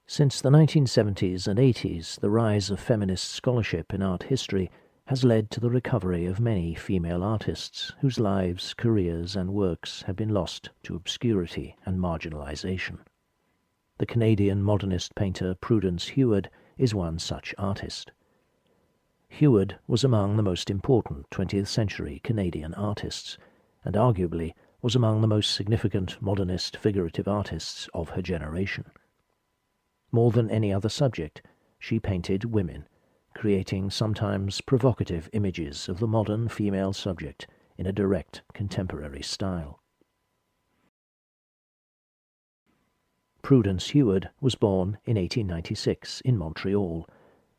Since the 1970s and 80s, the rise of feminist scholarship in art history has led to the recovery of many female artists whose lives, careers, and works have been lost to obscurity and marginalization. The Canadian modernist painter Prudence Heward is one such artist. Heward was among the most important 20th century Canadian artists, and arguably was among the most significant modernist figurative artists of her generation. More than any other subject, she painted women, creating sometimes provocative images of the modern female subject in a direct contemporary style. Prudence Heward was born in 1896 in Montreal,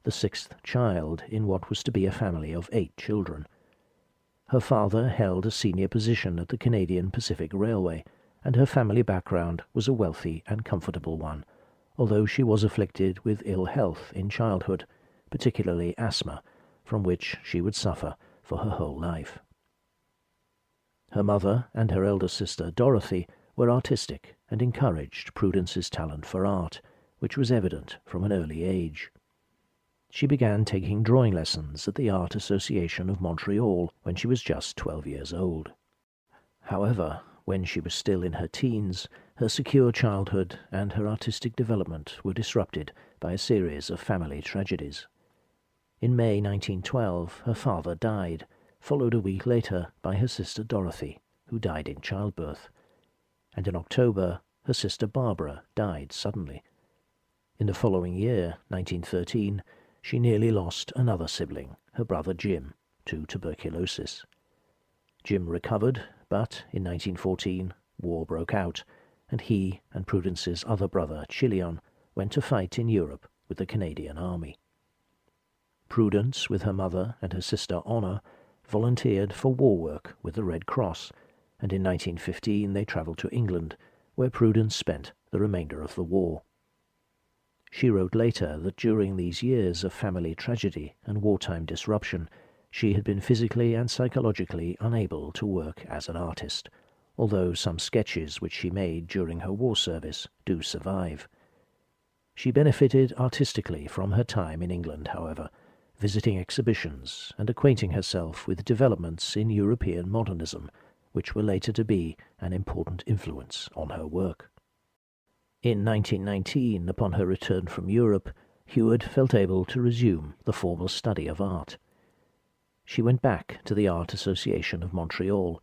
the sixth child in what was to be a family of 8 children. Her father held a senior position at the Canadian Pacific Railway, and her family background was a wealthy and comfortable one, although she was afflicted with ill health in childhood, particularly asthma, from which she would suffer for her whole life. Her mother and her elder sister Dorothy were artistic and encouraged Prudence's talent for art, which was evident from an early age. She began taking drawing lessons at the Art Association of Montreal when she was just 12 years old. However, when she was still in her teens, her secure childhood and her artistic development were disrupted by a series of family tragedies. In May 1912, her father died, followed a week later by her sister Dorothy, who died in childbirth. And in October, her sister Barbara died suddenly. In the following year, 1913, she nearly lost another sibling, her brother Jim, to tuberculosis. Jim recovered, but in 1914, war broke out, and he and Prudence's other brother, Chilion, went to fight in Europe with the Canadian Army. Prudence, with her mother and her sister Honor, volunteered for war work with the Red Cross, and in 1915 they travelled to England, where Prudence spent the remainder of the war. She wrote later that during these years of family tragedy and wartime disruption, she had been physically and psychologically unable to work as an artist, although some sketches which she made during her war service do survive. She benefited artistically from her time in England, however, visiting exhibitions and acquainting herself with developments in European modernism, which were later to be an important influence on her work. In 1919, upon her return from Europe, Heward felt able to resume the formal study of art. She went back to the Art Association of Montreal,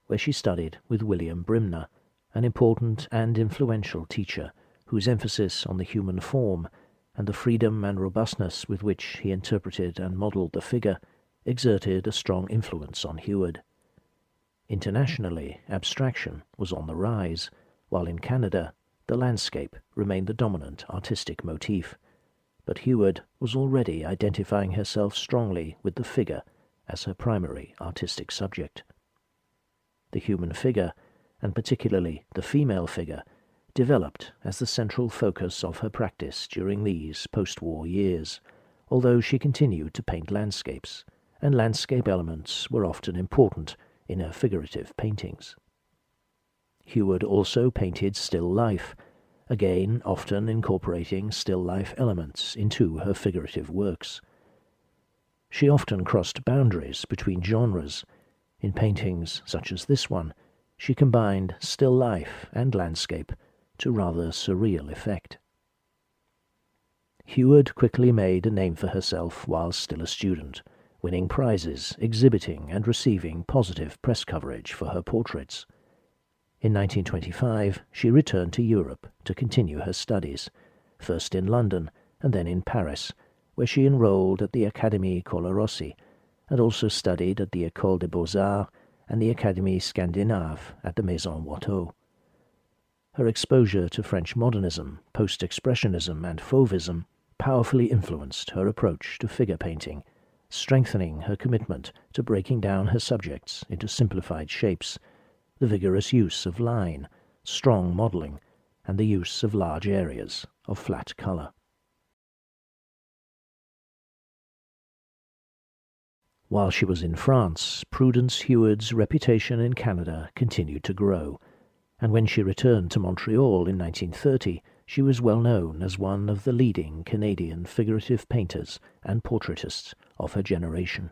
where she studied with William Brimner, an important and influential teacher whose emphasis on the human form and the freedom and robustness with which he interpreted and modelled the figure exerted a strong influence on Heward. Internationally, abstraction was on the rise, while in Canada the landscape remained the dominant artistic motif, but Heward was already identifying herself strongly with the figure as her primary artistic subject. The human figure, and particularly the female figure, developed as the central focus of her practice during these post-war years, although she continued to paint landscapes, and landscape elements were often important in her figurative paintings. Heward also painted still life, again often incorporating still life elements into her figurative works. She often crossed boundaries between genres. In paintings such as this one, she combined still life and landscape to rather surreal effect. Heward quickly made a name for herself while still a student, winning prizes, exhibiting and receiving positive press coverage for her portraits. In 1925, she returned to Europe to continue her studies, first in London and then in Paris, where she enrolled at the Académie Colarossi, and also studied at the École des Beaux-Arts and the Académie Scandinave at the Maison Watteau. Her exposure to French modernism, post-expressionism and fauvism powerfully influenced her approach to figure painting, strengthening her commitment to breaking down her subjects into simplified shapes, the vigorous use of line, strong modelling, and the use of large areas of flat colour. While she was in France, Prudence Heward's reputation in Canada continued to grow, and when she returned to Montreal in 1930, she was well known as one of the leading Canadian figurative painters and portraitists of her generation.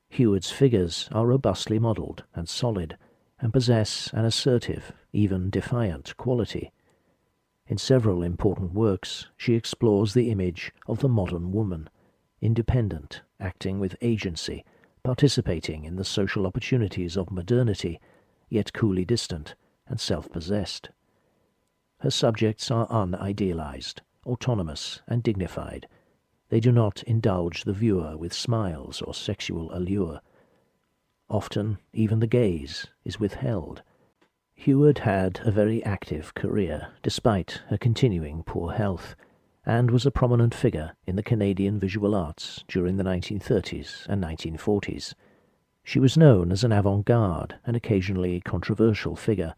Heward's figures are robustly modelled and solid, and possess an assertive, even defiant quality. In several important works she explores the image of the modern woman, independent, acting with agency, participating in the social opportunities of modernity, yet coolly distant and self-possessed. Her subjects are unidealized, autonomous, and dignified. They do not indulge the viewer with smiles or sexual allure. Often even the gaze is withheld. Heward had a very active career, despite her continuing poor health, and was a prominent figure in the Canadian visual arts during the 1930s and 1940s. She was known as an avant-garde and occasionally controversial figure,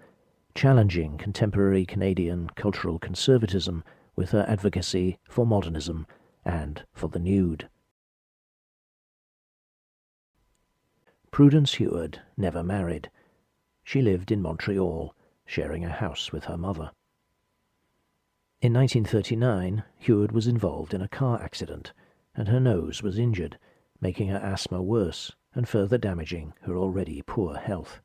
challenging contemporary Canadian cultural conservatism with her advocacy for modernism and for the nude. Prudence Heward never married. She lived in Montreal, sharing a house with her mother. In 1939, Heward was involved in a car accident, and her nose was injured, making her asthma worse and further damaging her already poor health.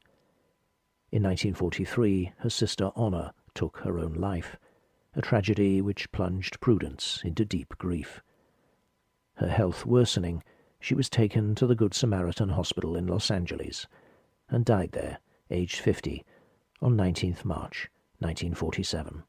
In 1943, her sister Honor took her own life, a tragedy which plunged Prudence into deep grief. Her health worsening, she was taken to the Good Samaritan Hospital in Los Angeles and died there, aged 50, on 19th March 1947.